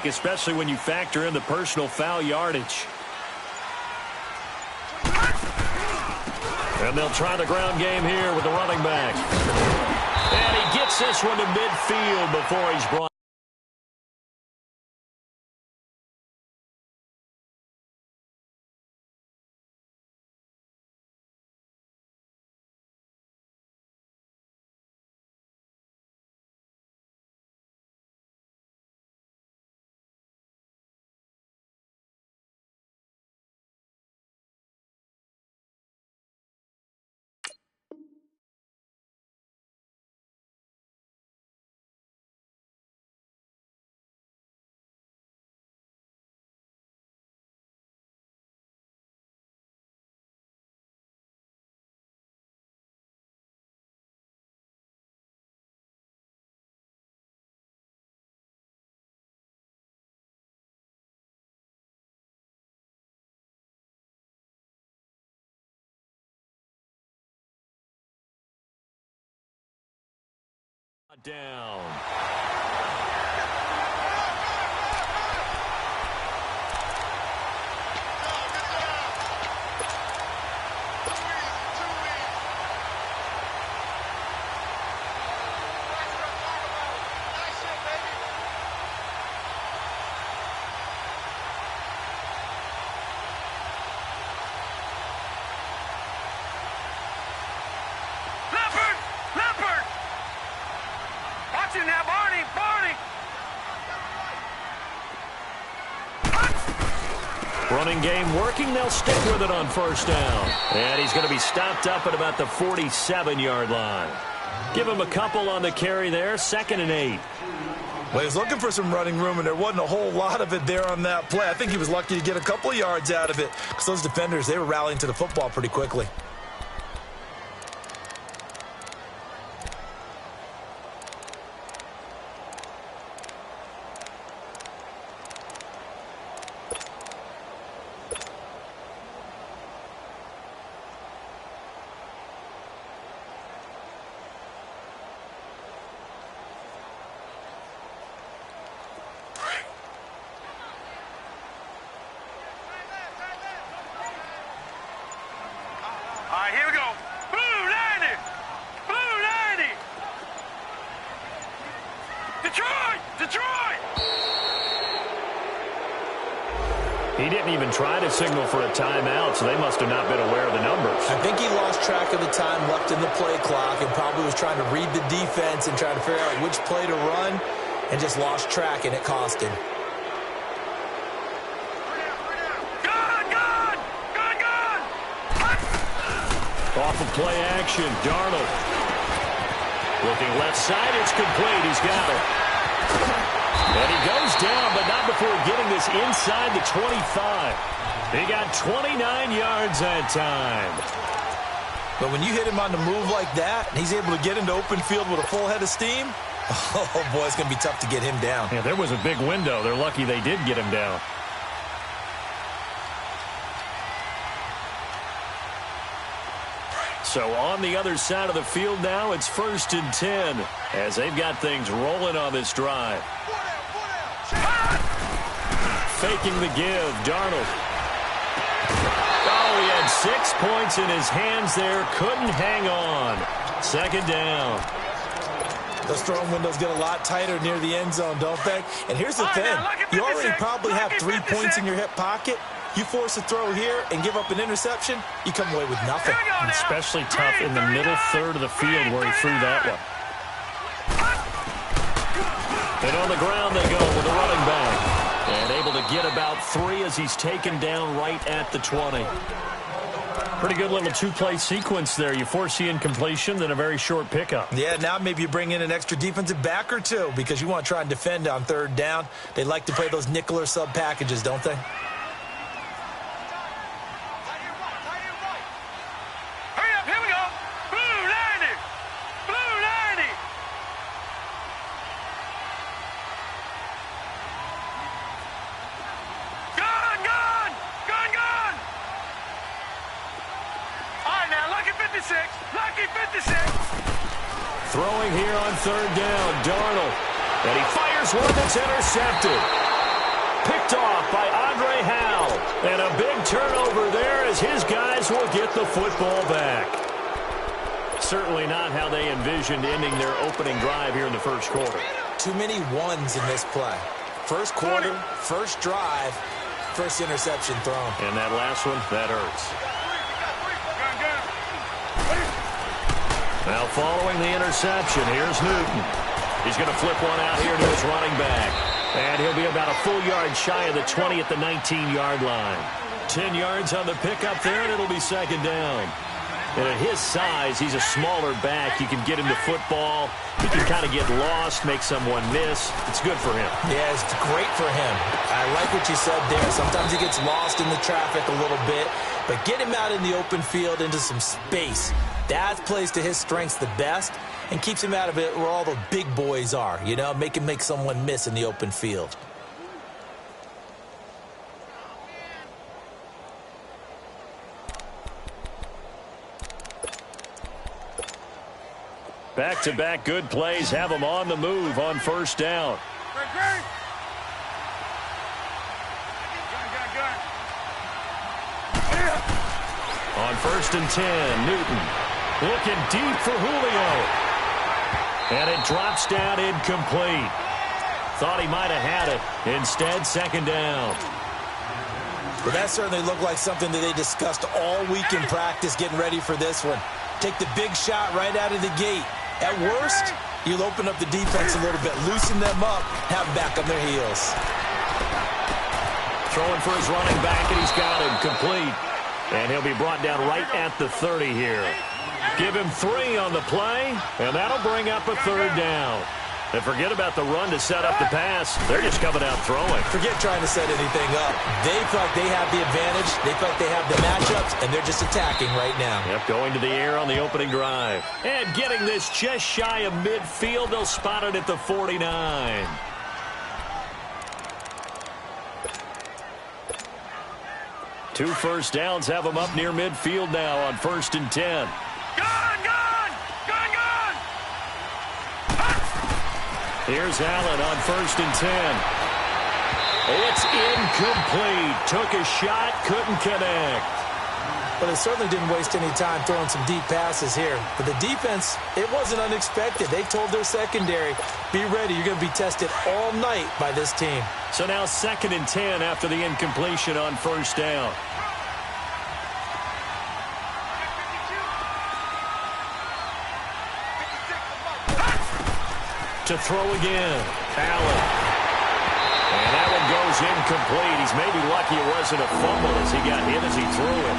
especially when you factor in the personal foul yardage. And they'll try the ground game here with the running back. And he gets this one to midfield before he's brought. Down. Running game working. They'll stick with it on first down. And he's going to be stopped up at about the 47-yard line. Give him a couple on the carry there. 2nd and 8. Well, he's looking for some running room, and there wasn't a whole lot of it there on that play. I think he was lucky to get a couple of yards out of it because those defenders, they were rallying to the football pretty quickly. He didn't even try to signal for a timeout, so they must have not been aware of the numbers. I think he lost track of the time left in the play clock and probably was trying to read the defense and trying to figure out which play to run and just lost track, and it cost him. Off of play action, Darnold. Looking left side, it's complete. He's got it. And he goes down, but not before getting this inside the 25. He got 29 yards that time. But when you hit him on the move like that, and he's able to get into open field with a full head of steam, oh, boy, it's going to be tough to get him down. Yeah, there was a big window. They're lucky they did get him down. So on the other side of the field now, it's 1st and 10 as they've got things rolling on this drive. Faking the give, Darnold. Oh, he had 6 points in his hands there. Couldn't hang on. 2nd down. Those throwing windows get a lot tighter near the end zone, don't they? And here's the thing. You already probably have 3 points in your hip pocket. You force a throw here and give up an interception, you come away with nothing. Especially tough in the middle third of the field where he threw that one. And on the ground they go with the running back. And able to get about 3 as he's taken down right at the 20. Pretty good little two-play sequence there. You force the incompletion, then a very short pickup. Yeah, now maybe you bring in an extra defensive back or two because you want to try and defend on 3rd down. They like to play those nickel or sub packages, don't they? Throwing here on 3rd down, Darnold. And he fires one that's intercepted. get the football back. Certainly not how they envisioned ending their opening drive here in the first quarter. Too many ones in this play. First quarter, first drive, first interception thrown. And that last one, that hurts. Now following the interception, here's Newton. He's going to flip one out here to his running back. And he'll be about a full yard shy of the 20 at the 19-yard line. 10 yards on the pickup there, and it'll be second down. And at his size, he's a smaller back. You can get him the football. He can kind of get lost, make someone miss. It's good for him. Yeah, it's great for him. I like what you said there. Sometimes he gets lost in the traffic a little bit, but get him out in the open field into some space. That plays to his strengths the best and keeps him out of it where all the big boys are, you know, make him make someone miss in the open field. Back-to-back good plays have them on the move on first down. On first and 10, Newton looking deep for Julio. And it drops down incomplete. Thought he might have had it. Instead, second down. Well, that certainly looked like something that they discussed all week in practice getting ready for this one. Take the big shot right out of the gate. At worst, you'll open up the defense a little bit, loosen them up, have them back on their heels. Throwing for his running back, and he's got him complete. And he'll be brought down right at the 30 here. Give him 3 on the play, and that'll bring up a third down. And forget about the run to set up the pass. They're just coming out throwing. Forget trying to set anything up. They feel like they have the advantage. They feel like they have the matchups, and they're just attacking right now. Yep, going to the air on the opening drive. And getting this just shy of midfield. They'll spot it at the 49. Two first downs have them up near midfield now on first and 10. Here's Allen on first and 10. It's incomplete. Took a shot, couldn't connect. But they certainly didn't waste any time throwing some deep passes here. But the defense, it wasn't unexpected. They told their secondary, be ready. You're going to be tested all night by this team. So now second and 10 after the incompletion on first down. To throw again, Allen. And that one goes incomplete. He's maybe lucky it wasn't a fumble as he got hit as he threw it.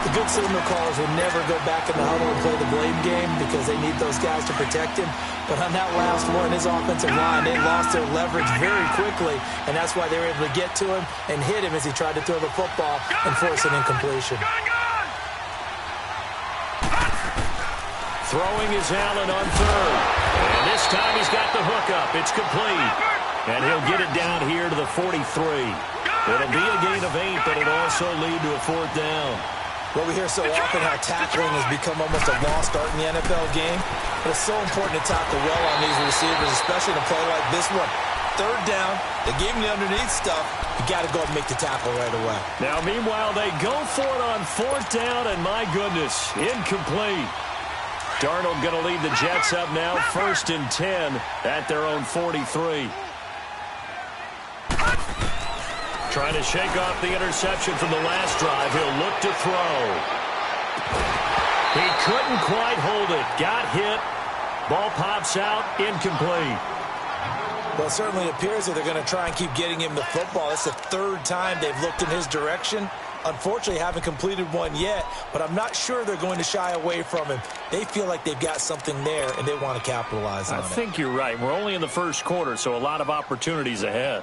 The good signal callers would never go back in the huddle and play the blame game because they need those guys to protect him. But on that last one, his offensive line, they lost their leverage very quickly, and that's why they were able to get to him and hit him as he tried to throw the football and force an incompletion. Throwing is Allen on third. And this time he's got the hookup. It's complete. And he'll get it down here to the 43. It'll be a gain of 8, but it'll also lead to a fourth down. Well, we hear so often how tackling has become almost a lost art in the NFL game. But it's so important to tackle well on these receivers, especially in a play like this one. Third down, they gave him the underneath stuff. You got to go and make the tackle right away. Now, meanwhile, they go for it on fourth down, and my goodness, incomplete. Darnold going to lead the Jets up now, first and 10 at their own 43. Trying to shake off the interception from the last drive. He'll look to throw. He couldn't quite hold it. Got hit. Ball pops out. Incomplete. Well, it certainly appears that they're going to try and keep getting him the football. That's the third time they've looked in his direction. Unfortunately, haven't completed one yet, but I'm not sure they're going to shy away from him. They feel like they've got something there, and they want to capitalize on it. I think you're right. We're only in the first quarter, so a lot of opportunities ahead.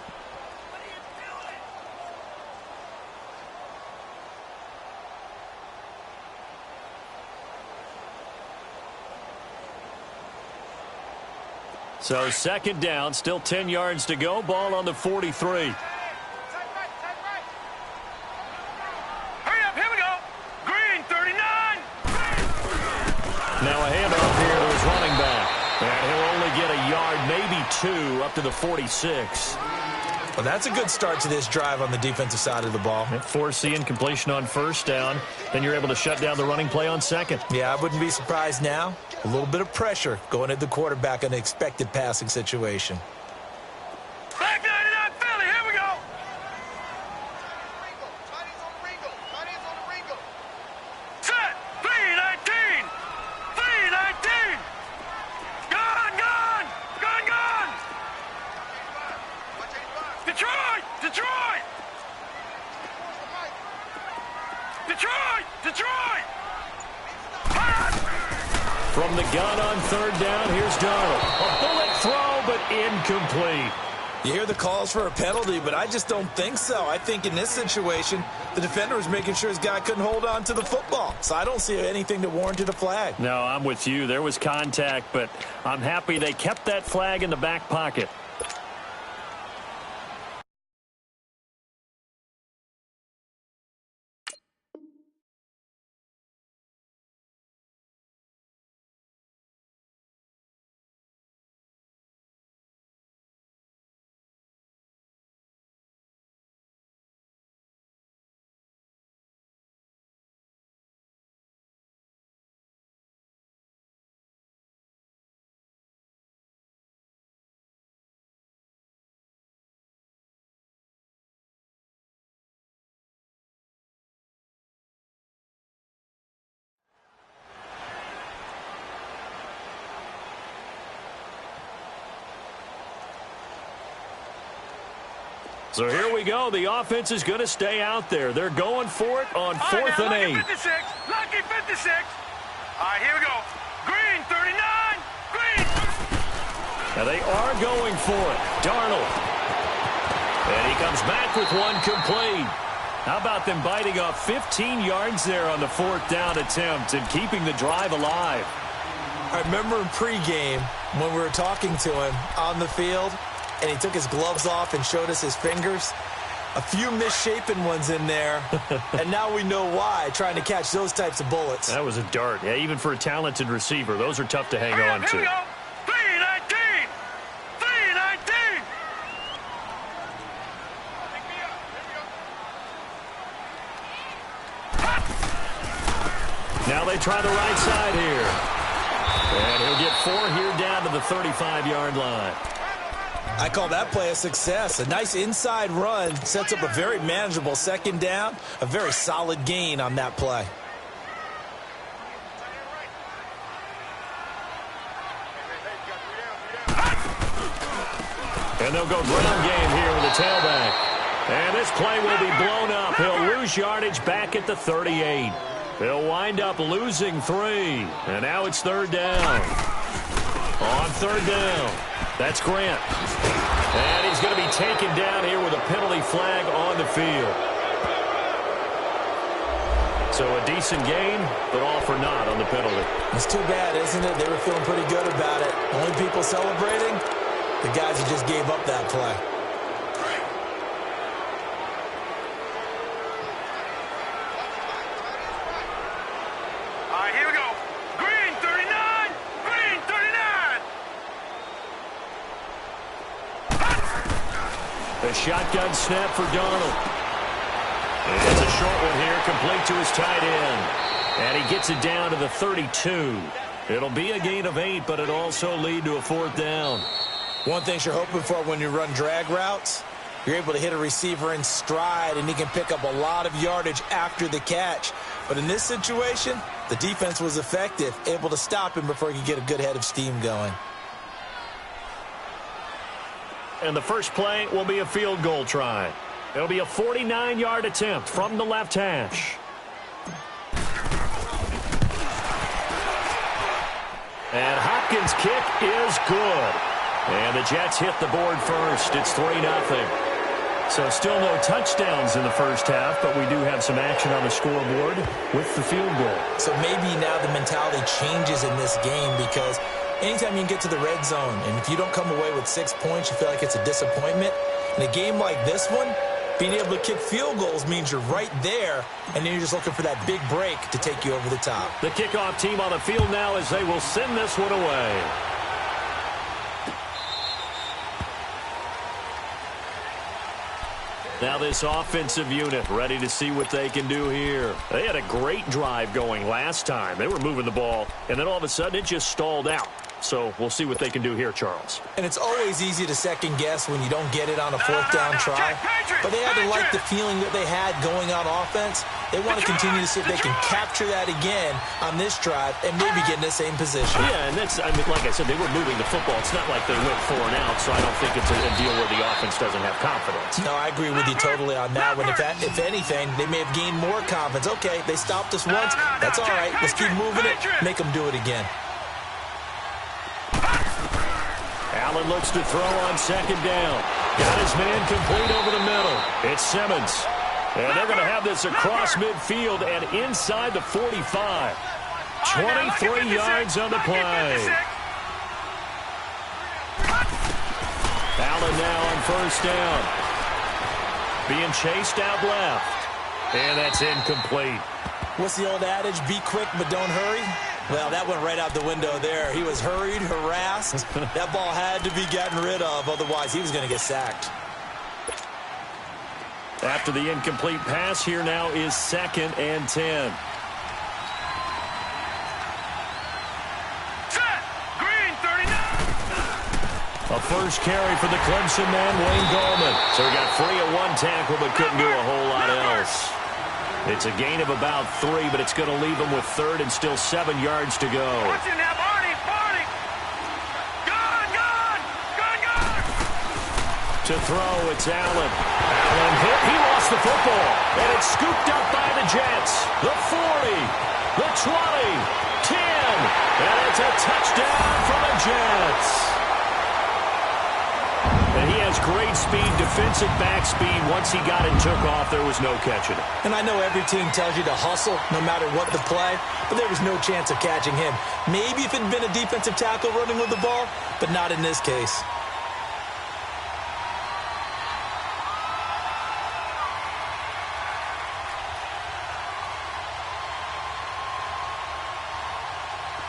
So second down, still 10 yards to go. Ball on the 43. Now a handoff here to his running back. And he'll only get a yard, maybe 2, up to the 46. Well, that's a good start to this drive on the defensive side of the ball. Force the incompletion on first down. Then you're able to shut down the running play on second. Yeah, I wouldn't be surprised now. A little bit of pressure going at the quarterback in an expected passing situation. Back 99 Philly, here we go. Set, 319. 319. Gone, gone. Gone, gone. Detroit, Detroit. Detroit, Detroit. From the gun on third down, here's Darnold. A bullet throw, but incomplete. You hear the calls for a penalty, but I just don't think so. I think in this situation, the defender was making sure his guy couldn't hold on to the football. So I don't see anything that warranted a flag. No, I'm with you. There was contact, but I'm happy they kept that flag in the back pocket. So here we go. The offense is going to stay out there. They're going for it on 4th and 8. Lucky 56. Lucky 56. All right, here we go. Green, 39. Green. Now they are going for it. Darnold. And he comes back with one complete. How about them biting off 15 yards there on the 4th down attempt and keeping the drive alive? I remember in pregame when we were talking to him on the field, and he took his gloves off and showed us his fingers. A few misshapen ones in there, and now we know why, trying to catch those types of bullets. That was a dart. Yeah, even for a talented receiver, those are tough to hang on to. Here we go. 319. 319. Now they try the right side here. And he'll get 4 here down to the 35-yard line. I call that play a success. A nice inside run sets up a very manageable second down, a very solid gain on that play. And they'll go ground game here with the tailback. And this play will be blown up. He'll lose yardage back at the 38. He'll wind up losing 3. And now it's 3rd down. On 3rd down, that's Grant. And he's going to be taken down here with a penalty flag on the field. So a decent gain, but all for naught on the penalty. It's too bad, isn't it? They were feeling pretty good about it. Only people celebrating, the guys who just gave up that play. All right, here we go. Green, 39. Green, 39. A shotgun snap for Darnold. And it's a short one here, complete to his tight end. And he gets it down to the 32. It'll be a gain of 8, but it'll also lead to a 4th down. One thing you're hoping for when you run drag routes, you're able to hit a receiver in stride, and he can pick up a lot of yardage after the catch. But in this situation, the defense was effective, able to stop him before he could get a good head of steam going. And the first play will be a field goal try. It'll be a 49-yard attempt from the left hash. And Hopkins' kick is good. And the Jets hit the board first. It's 3-0. So still no touchdowns in the first half, but we do have some action on the scoreboard with the field goal. So maybe now the mentality changes in this game, because anytime you can get to the red zone, and if you don't come away with 6 points, you feel like it's a disappointment. In a game like this one, being able to kick field goals means you're right there, and then you're just looking for that big break to take you over the top. The kickoff team on the field now as they will send this one away. Now this offensive unit ready to see what they can do here. They had a great drive going last time. They were moving the ball, and then all of a sudden it just stalled out. So we'll see what they can do here, Charles. And it's always easy to second guess when you don't get it on a fourth down try. But they had to like the feeling that they had going on offense. They want to continue to see if they can capture that again on this drive and maybe get in the same position. Yeah, and that's, I mean, like I said, they were moving the football. It's not like they went 4 and out, so I don't think it's a deal where the offense doesn't have confidence. No, I agree with you totally on that one. If anything, they may have gained more confidence. Okay, they stopped us once. That's all right. Let's keep moving it. Make them do it again. Allen looks to throw on second down. Got his man complete over the middle. It's Simmons. And they're going to have this across midfield and inside the 45. 23 yards on the play. Allen now on first down. Being chased out left. And that's incomplete. What's the old adage? Be quick, but don't hurry. Well, that went right out the window there. He was hurried, harassed. That ball had to be gotten rid of, otherwise he was going to get sacked. After the incomplete pass, here now is 2nd and 10. Set! Green, 39! A first carry for the Clemson man, Wayne Gallman. So he got free of one tackle, but couldn't do a whole lot else. It's a gain of about 3, but it's going to leave him with 3rd and still 7 yards to go. What's in that, Barney? Barney! Gone! To throw, it's Allen. Allen hit. He lost the football. And it's scooped up by the Jets. The 40, the 20, 10. And it's a touchdown for the Jets. And he has great speed, defensive back speed. Once he got it and took off, there was no catching it. And I know every team tells you to hustle no matter what the play, but there was no chance of catching him. Maybe if it had been a defensive tackle running with the ball, but not in this case.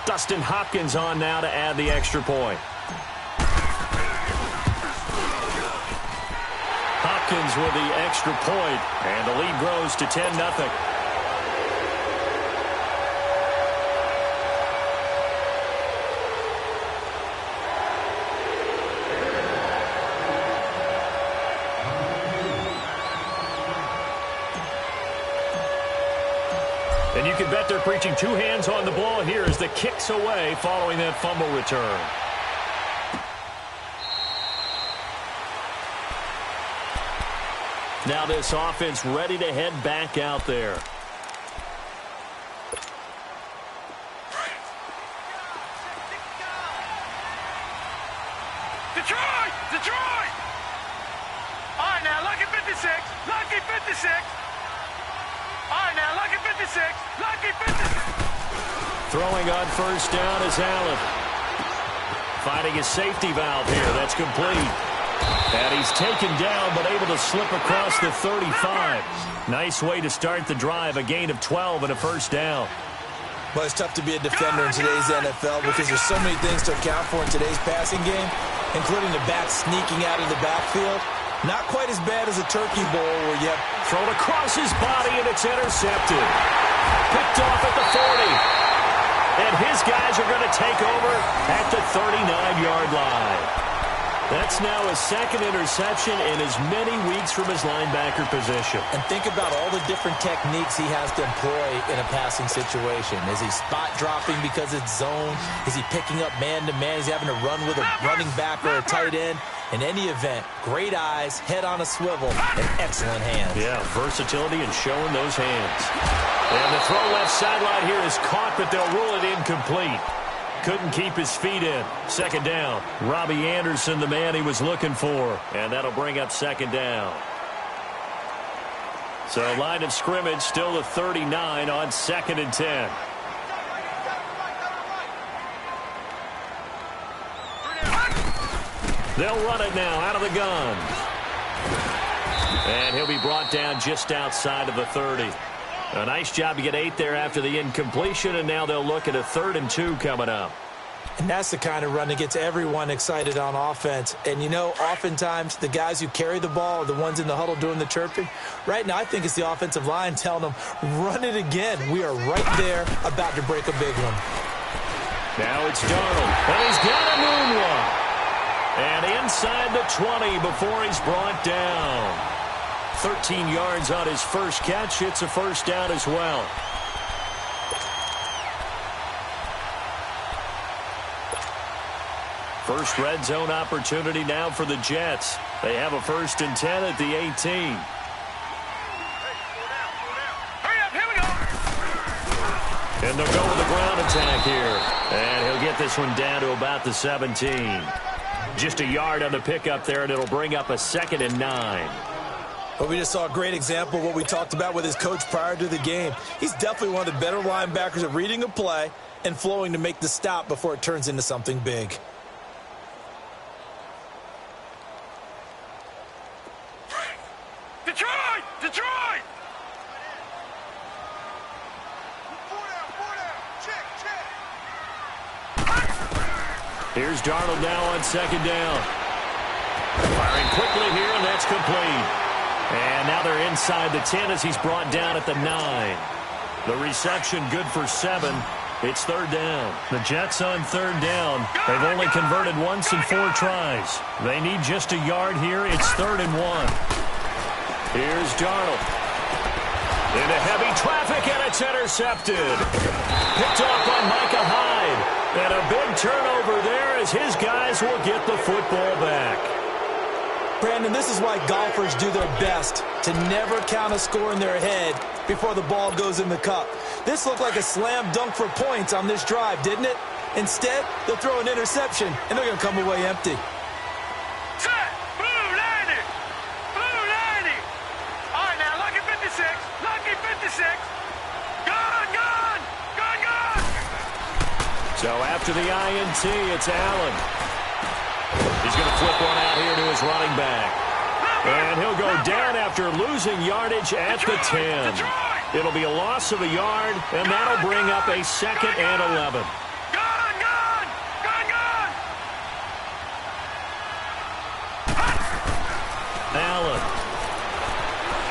Dustin Hopkins on now to add the extra point. Hopkins with the extra point, and the lead grows to 10-0. And you can bet they're preaching 2 hands on the ball here as the kick's away following that fumble return. Now this offense ready to head back out there. Detroit! Detroit! All right, now, lucky 56. Lucky 56. All right, now, lucky 56. Lucky 56. Throwing on first down is Allen. Finding his safety valve here. That's complete. And he's taken down, but able to slip across the 35. Nice way to start the drive. A gain of 12 and a first down. Well, it's tough to be a defender in today's NFL because there's so many things to account for in today's passing game, including the back sneaking out of the backfield. Not quite as bad as a turkey bowl where you have thrown across his body and it's intercepted. Picked off at the 40. And his guys are going to take over at the 39-yard line. That's now his 2nd interception in as many weeks from his linebacker position. And think about all the different techniques he has to employ in a passing situation. Is he spot dropping because it's zone? Is he picking up man-to-man? Is he having to run with a running back or a tight end? In any event, great eyes, head on a swivel, and excellent hands. Yeah, versatility and showing those hands. And the throw left sideline here is caught, but they'll rule it incomplete. Couldn't keep his feet in. 2nd down. Robbie Anderson, the man he was looking for. And that'll bring up 2nd down. So line of scrimmage still the 39 on 2nd and 10. They'll run it now out of the gun. And he'll be brought down just outside of the 30. A nice job to get 8 there after the incompletion, and now they'll look at a 3rd and 2 coming up. And that's the kind of run that gets everyone excited on offense. And, you know, oftentimes the guys who carry the ball are the ones in the huddle doing the chirping. Right now, I think it's the offensive line telling them, run it again. We are right there about to break a big one. Now it's Darnold, and he's got a moonwalk. And inside the 20 before he's brought down. 13 yards on his first catch. It's a first down as well. First red zone opportunity now for the Jets. They have a 1st and 10 at the 18. And they'll go with the ground attack here. And he'll get this one down to about the 17. Just a yard on the pickup there, and it'll bring up a 2nd and 9. Well, we just saw a great example of what we talked about with his coach prior to the game. He's definitely one of the better linebackers at reading a play and flowing to make the stop before it turns into something big. Detroit! Detroit! Here's Darnold now on 2nd down. Firing quickly here, and that's complete. And now they're inside the 10 as he's brought down at the 9. The reception good for 7. It's 3rd down. The Jets on 3rd down. They've only converted once in 4 tries. They need just a yard here. It's 3rd and 1. Here's Darnold. Into heavy traffic, and it's intercepted. Picked off by Micah Hyde. And a big turnover there as his guys will get the football back. Brandon, this is why golfers do their best to never count a score in their head before the ball goes in the cup. This looked like a slam dunk for points on this drive, didn't it? Instead, they'll throw an interception, and they're going to come away empty. Set! Blue 90! Blue 90! All right, now, lucky 56. Lucky 56. Gone, gone! Gone, gone! So after the INT, it's Allen. He's going to flip one out here to his running back. And he'll go down after losing yardage at the 10. It'll be a loss of a yard, and that'll bring up a 2nd and 11. Gone, gone! Gone, gone! Allen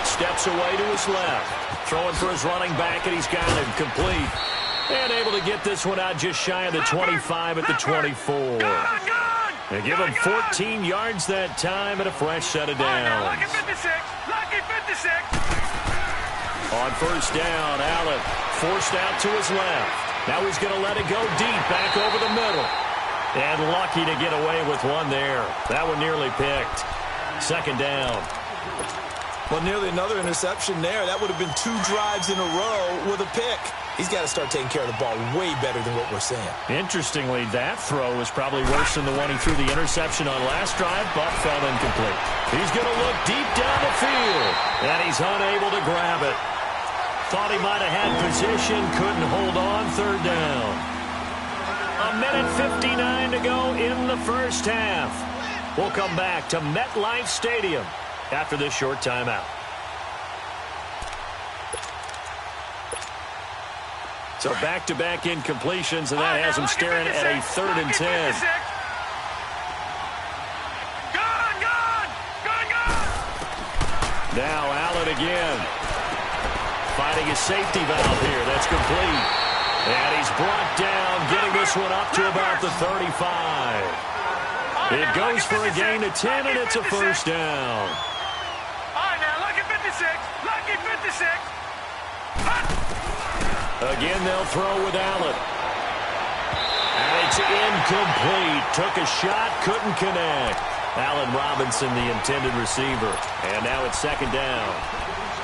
steps away to his left. Throwing for his running back, and he's got him complete. And able to get this one out just shy of the 25 at the 24. They give him 14 yards that time and a fresh set of downs. Lucky 56. Lucky 56. On 1st down, Allen forced out to his left. Now he's going to let it go deep back over the middle. And lucky to get away with one there. That one nearly picked. 2nd down. Well, nearly another interception there. That would have been 2 drives in a row with a pick. He's got to start taking care of the ball way better than what we're seeing. Interestingly, that throw was probably worse than the one he threw the interception on last drive, but fell incomplete. He's going to look deep down the field, and he's unable to grab it. Thought he might have had position, couldn't hold on. 3rd down. 1:59 to go in the first half. We'll come back to MetLife Stadium after this short timeout. So back-to-back incompletions, and that has him staring at a 3rd and 10. Gone, gone! Gone, gone! Now Allen again. Finding his safety valve here. That's complete. And he's brought down, getting this one up to about the 35. It goes for a gain of 10, and it's a 1st down. All right, now, lucky 56. Lucky 56. Again, they'll throw with Allen. And it's incomplete. Took a shot, couldn't connect. Allen Robinson, the intended receiver. And now it's 2nd down.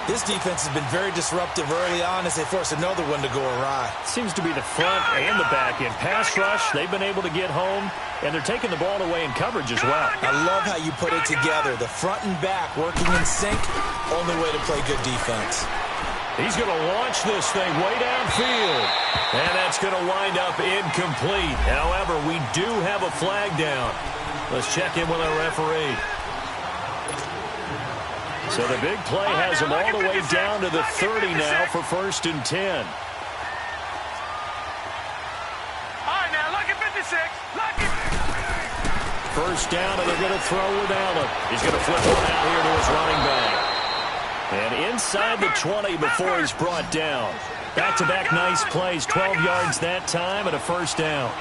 This defense has been very disruptive early on as they force another one to go awry. Seems to be the front and the back end. Pass rush, they've been able to get home, and they're taking the ball away in coverage as well. I love how you put it together. The front and back working in sync, only way to play good defense. He's going to launch this thing way downfield. And that's going to wind up incomplete. However, we do have a flag down. Let's check in with our referee. So the big play has him all the way down to the 30 now for 1st and 10. All right, now, lucky 56. first down, and they're going to throw with Allen. He's going to flip one out here to his running back. And inside the 20 before he's brought down. Back-to-back nice plays, 12 yards that time and a first down.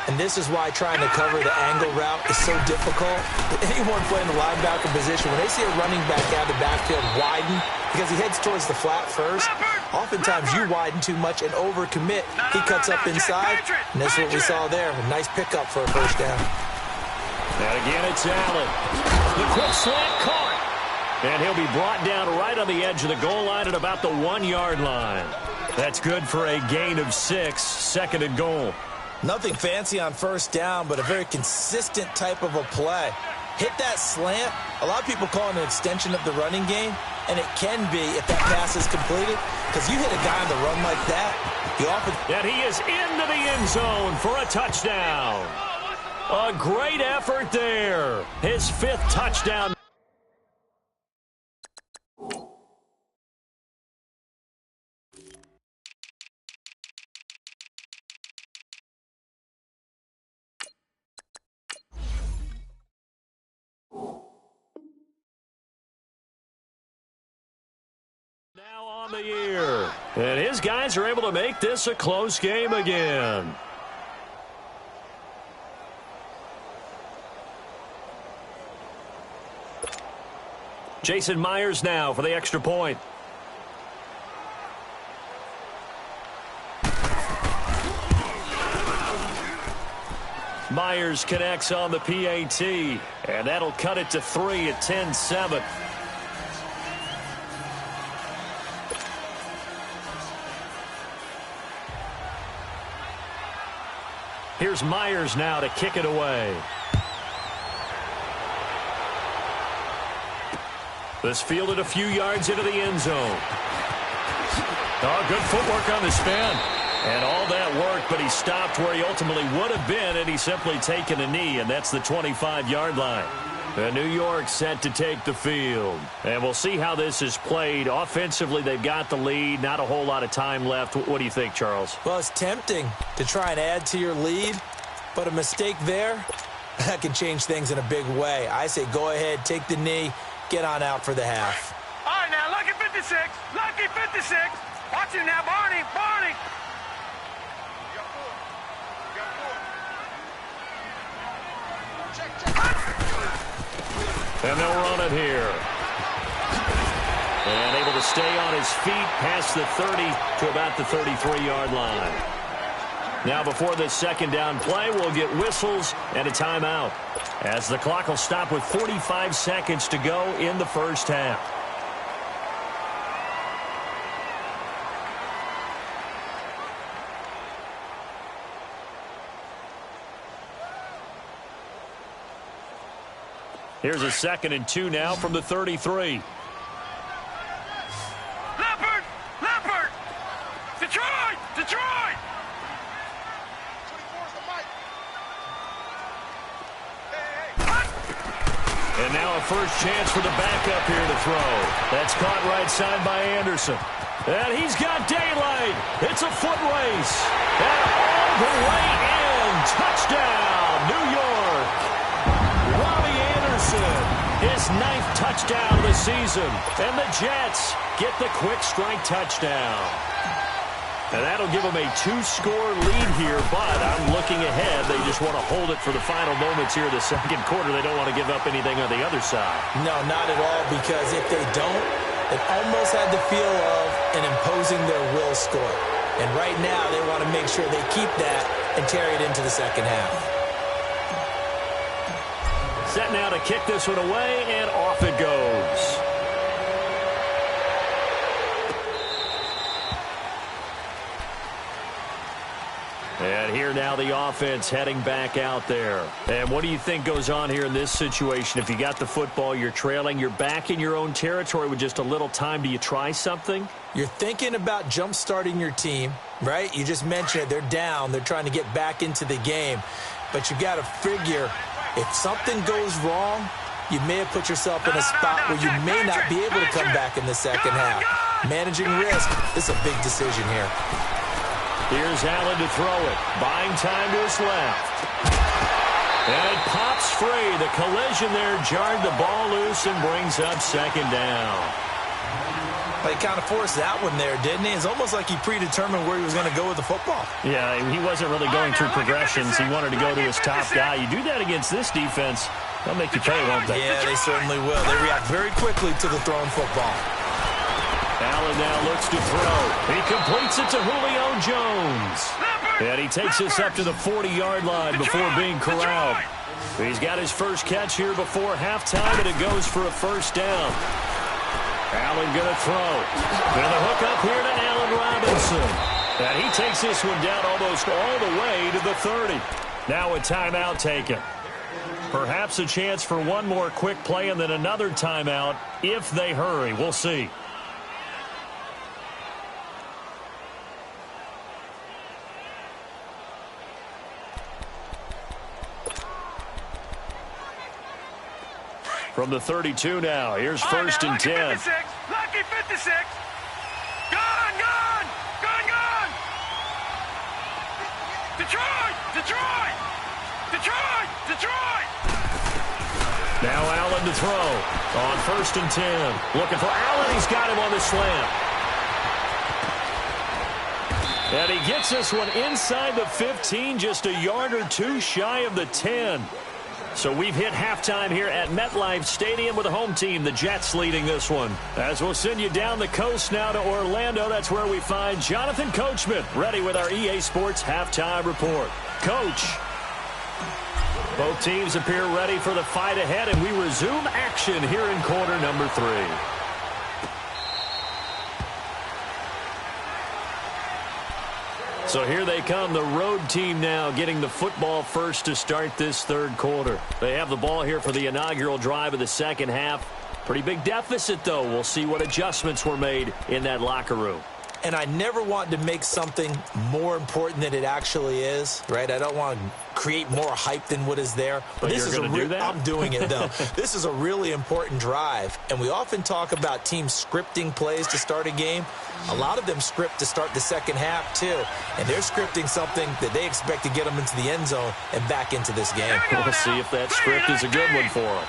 And this is why trying to cover the angle route is so difficult. Anyone playing the linebacker position, when they see a running back out of the backfield widen, because he heads towards the flat first, oftentimes you widen too much and overcommit. He cuts up inside, and that's what we saw there. A nice pickup for a first down. And again, it's Allen. The quick slant caught. And he'll be brought down right on the edge of the goal line at about the 1-yard line. That's good for a gain of 6, second and goal. Nothing fancy on first down, but a very consistent type of a play. Hit that slant. A lot of people call it an extension of the running game, and it can be if that pass is completed, because you hit a guy on the run like that, and he is into the end zone for a touchdown. A great effort there. His 5th touchdown. Now on the year. And his guys are able to make this a close game again. Jason Myers now for the extra point. Myers connects on the PAT, and that'll cut it to 3 at 10-7. Here's Myers now to kick it away. This fielded a few yards into the end zone. Oh, good footwork on the spin. And all that work, but he stopped where he ultimately would have been, and he's simply taken a knee, and that's the 25-yard line. And New York set to take the field. And we'll see how this is played. Offensively, they've got the lead. Not a whole lot of time left. What do you think, Charles? Well, it's tempting to try and add to your lead, but a mistake there, that can change things in a big way. I say go ahead, take the knee, get on out for the half. All right, now, lucky 56. Lucky 56. Watch him now, Barney. Barney. And they'll run it here. And able to stay on his feet past the 30 to about the 33-yard line. Now before this second down play, we'll get whistles and a timeout, as the clock will stop with 45 seconds to go in the first half. Here's a 2nd and 2 now from the 33. Leopard! Leopard! Detroit! Detroit! And now a first chance for the backup here to throw. That's caught right side by Anderson. And he's got daylight. It's a foot race. And all the way in. Touchdown, New York. Robbie Anderson, his 9th touchdown of the season. And the Jets get the quick strike touchdown. And that'll give them a 2-score lead here, but I'm looking ahead. They just want to hold it for the final moments here of the second quarter. They don't want to give up anything on the other side. No, not at all, because if they don't, it almost had the feel of an imposing their will score. And right now, they want to make sure they keep that and carry it into the second half. Set now to kick this one away, and off it goes. And here now the offense heading back out there. And what do you think goes on here in this situation? If you got the football, you're trailing, you're back in your own territory with just a little time. Do you try something? You're thinking about jump-starting your team, right? You just mentioned it. They're down. They're trying to get back into the game. But you got to figure, if something goes wrong, you may have put yourself in a spot where you may not be able to come back in the second half. Managing risk, this is a big decision here. Here's Allen to throw it. Buying time to his left. And it pops free. The collision there jarred the ball loose and brings up second down. He kind of forced that one there, didn't he? It's almost like he predetermined where he was going to go with the football. Yeah, he wasn't really going through progressions. He wanted to go to his top guy. You do that against this defense, they'll make you pay, won't they? Yeah, they certainly will. They react very quickly to the thrown football. Allen now looks to throw. He completes it to Julio Jones. And he takes us up to the 40-yard line before being corralled. He's got his first catch here before halftime, and it goes for a first down. Allen going to throw. And the hook up here to Allen Robinson. And he takes this one down almost all the way to the 30. Now a timeout taken. Perhaps a chance for one more quick play and then another timeout if they hurry. We'll see. From the 32 now, here's first and 10. Lucky 56. Gone. Detroit. Now Allen to throw on first and 10. Looking for Allen. He's got him on the slant. And he gets this one inside the 15, just a yard or two shy of the 10. So we've hit halftime here at MetLife Stadium with the home team, the Jets, leading this one. As we'll send you down the coast now to Orlando, that's where we find Jonathan Coachman, ready with our EA Sports halftime report. Coach. Both teams appear ready for the fight ahead, and we resume action here in quarter number 3. So here they come, the road team now getting the football first to start this third quarter. They have the ball here for the inaugural drive of the second half. Pretty big deficit, though. We'll see what adjustments were made in that locker room. And I never want to make something more important than it actually is, right? I don't want to create more hype than what is there. But this is do that? I'm doing it, though. This is a really important drive. And we often talk about teams scripting plays to start a game. A lot of them script to start the second half, too. And they're scripting something that they expect to get them into the end zone and back into this game. We'll see if that script is a good one for them.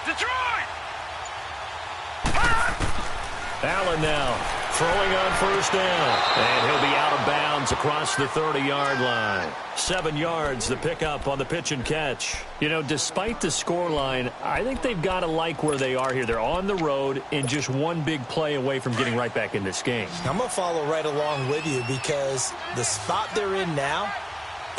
Detroit! Allen now throwing on first down. And he'll be out of bounds across the 30-yard line. 7 yards, the pickup on the pitch and catch. You know, despite the scoreline, I think they've got to like where they are here. They're on the road and just one big play away from getting right back in this game. I'm going to follow right along with you because the spot they're in now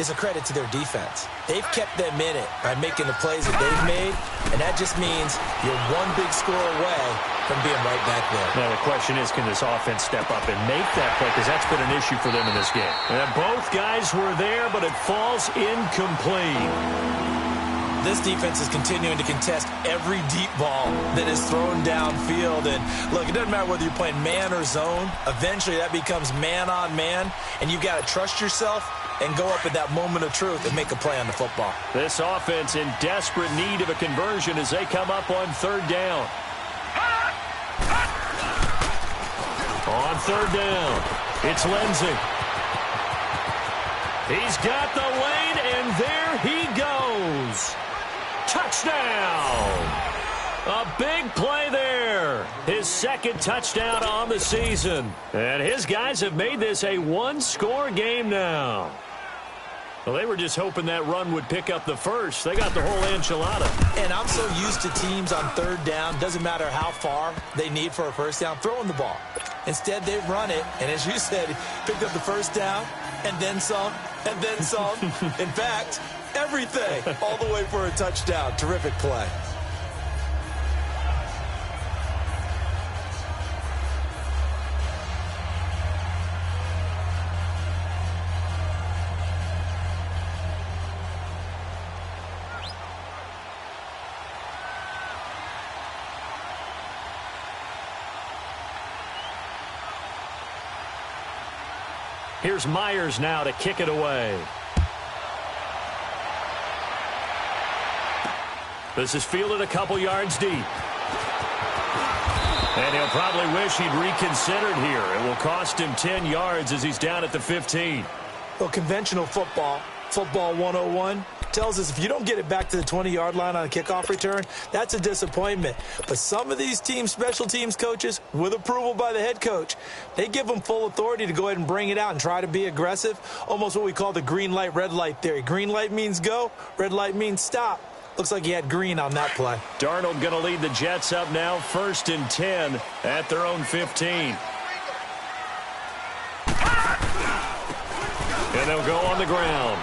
is a credit to their defense. They've kept them in it by making the plays that they've made, and that just means you're one big score away from being right back there. Now, the question is, can this offense step up and make that play? Because that's been an issue for them in this game. And both guys were there, but it falls incomplete. This defense is continuing to contest every deep ball that is thrown downfield. And, look, it doesn't matter whether you're playing man or zone. Eventually, that becomes man on man, and you've got to trust yourself and go up at that moment of truth and make a play on the football. This offense in desperate need of a conversion as they come up on third down. On third down, it's Lindsey. He's got the lane, and there he goes. Touchdown! A big play there. His second touchdown on the season. And his guys have made this a one-score game now. Well, they were just hoping that run would pick up the first. They got the whole enchilada. And I'm so used to teams on third down, doesn't matter how far they need for a first down, throwing the ball. Instead, they run it, and as you said, picked up the first down, and then some, and then some. In fact, everything, all the way for a touchdown. Terrific play. Here's Myers now to kick it away. This is fielded a couple yards deep. And he'll probably wish he'd reconsidered here. It will cost him 10 yards as he's down at the 15. Well, conventional football 101, tells us if you don't get it back to the 20-yard line on a kickoff return, that's a disappointment. But some of these special teams coaches, with approval by the head coach, they give them full authority to go ahead and bring it out and try to be aggressive, almost what we call the green light, red light theory. Green light means go, red light means stop. Looks like he had green on that play. Darnold going to lead the Jets up now, 1st and 10 at their own 15. And they'll go on the ground.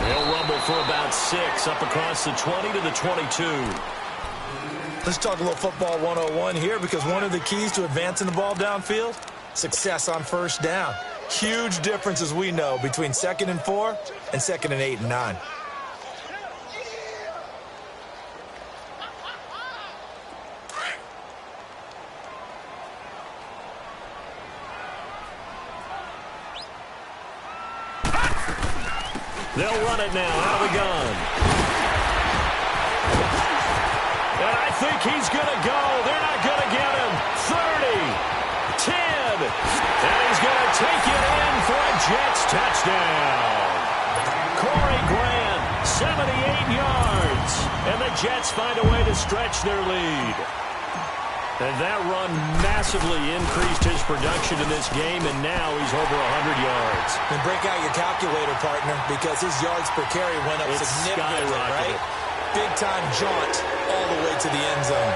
He'll rumble for about 6 up across the 20 to the 22. Let's talk a little football 101 here, because one of the keys to advancing the ball downfield, success on first down. Huge difference, as we know, between 2nd and 4 and 2nd and 8 and 9. They'll run it now out of the gun. And I think he's going to go. They're not going to get him. 30, 10. And he's going to take it in for a Jets touchdown. Corey Grant, 78 yards. And the Jets find a way to stretch their lead. And that run massively increased his production in this game, and now he's over 100 yards. And break out your calculator, partner, because his yards per carry went up significantly, right? Big-time jaunt all the way to the end zone.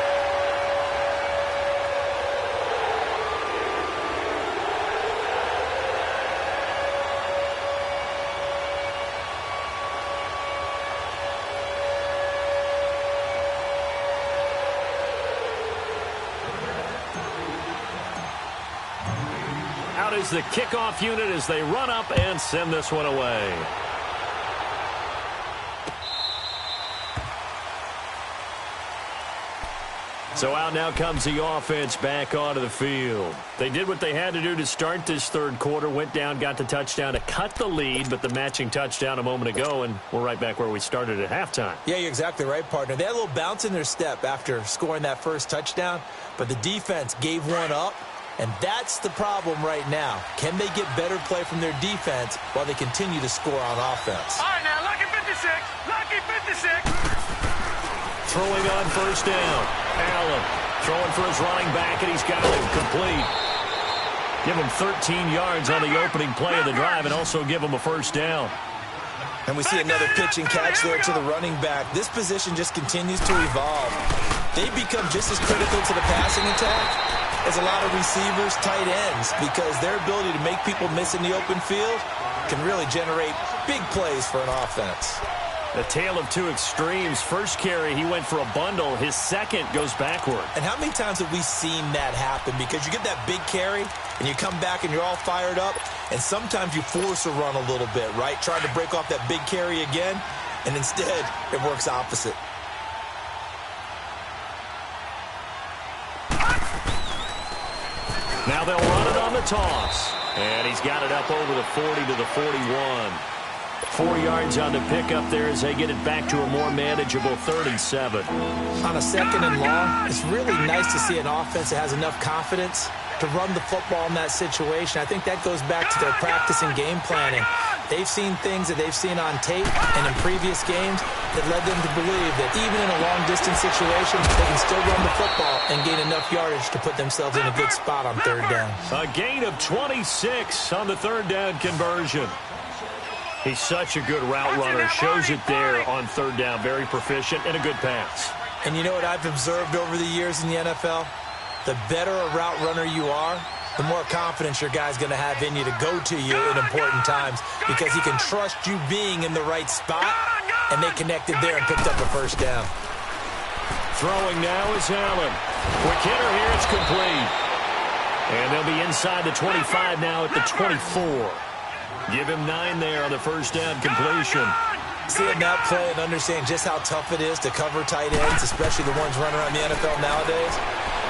Out is the kickoff unit as they run up and send this one away. So out now comes the offense back onto the field. They did what they had to do to start this third quarter, went down, got the touchdown to cut the lead, but the matching touchdown a moment ago, and we're right back where we started at halftime. Yeah, you're exactly right, partner. They had a little bounce in their step after scoring that first touchdown, but the defense gave one up. And that's the problem right now. Can they get better play from their defense while they continue to score on offense? All right, now, lucky 56. Lucky 56. Throwing on first down. Allen throwing for his running back, and he's got him complete. Give him 13 yards on the opening play of the drive and also give him a first down. And we see another pitch and catch there to the running back. This position just continues to evolve. They become just as critical to the passing attack as a lot of receivers, tight ends, because their ability to make people miss in the open field can really generate big plays for an offense. A tale of two extremes. First carry, he went for a bundle. His second goes backward. And how many times have we seen that happen? Because you get that big carry, and you come back and you're all fired up, and sometimes you force a run a little bit, right? Trying to break off that big carry again, and instead it works opposite. Now they'll run it on the toss. And he's got it up over the 40 to the 41. 4 yards on the pickup there as they get it back to a more manageable 3rd and 7. On a 2nd and long, it's really nice to see an offense that has enough confidence to run the football in that situation. I think that goes back to their practice and game planning. They've seen things that they've seen on tape and in previous games that led them to believe that even in a long-distance situation, they can still run the football and gain enough yardage to put themselves in a good spot on 3rd down. A gain of 26 on the 3rd down conversion. He's such a good route runner. Shows it there on 3rd down. Very proficient and a good pass. And you know what I've observed over the years in the NFL? The better a route runner you are, the more confidence your guy's going to have in you to go to you in important times, because he can trust you being in the right spot, and they connected there and picked up a first down. Throwing now is Allen. Quick hitter here, it's complete. And they'll be inside the 25 now at the 24. Give him 9 there on the first down completion. Seeing that play and understanding just how tough it is to cover tight ends, especially the ones running around the NFL nowadays,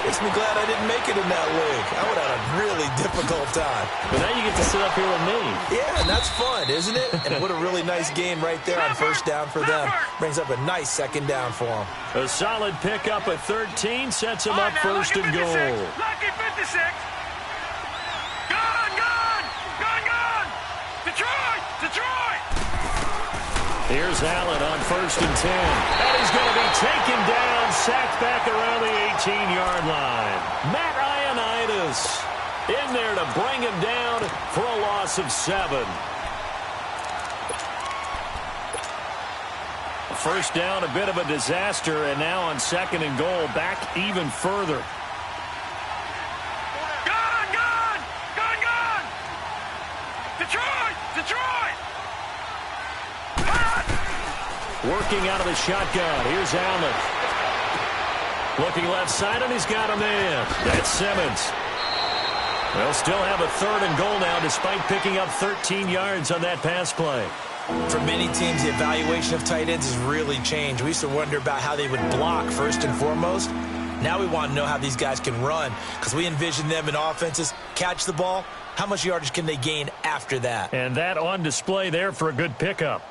Makes me glad I didn't make it in that league. I would have had a really difficult time. But now you get to sit up here with me. Yeah, and that's fun, isn't it? And what a really nice game right there on first down for them. Brings up a nice second down for them. A solid pickup at 13 sets him up first and goal. Lucky 56. Gone. Detroit. Here's Allen on first and 10. And he's going to be taken down, sacked back around the 18-yard line. Matt Ioannidis in there to bring him down for a loss of 7. First down, a bit of a disaster, and now on second and goal, back even further. Gone. Detroit. Working out of the shotgun. Here's Allen. Looking left side, and he's got a man. That's Simmons. They'll still have a third and goal now, despite picking up 13 yards on that pass play. For many teams, the evaluation of tight ends has really changed. We used to wonder about how they would block first and foremost. Now we want to know how these guys can run, because we envision them in offenses catch the ball. How much yardage can they gain after that? And that on display there for a good pickup.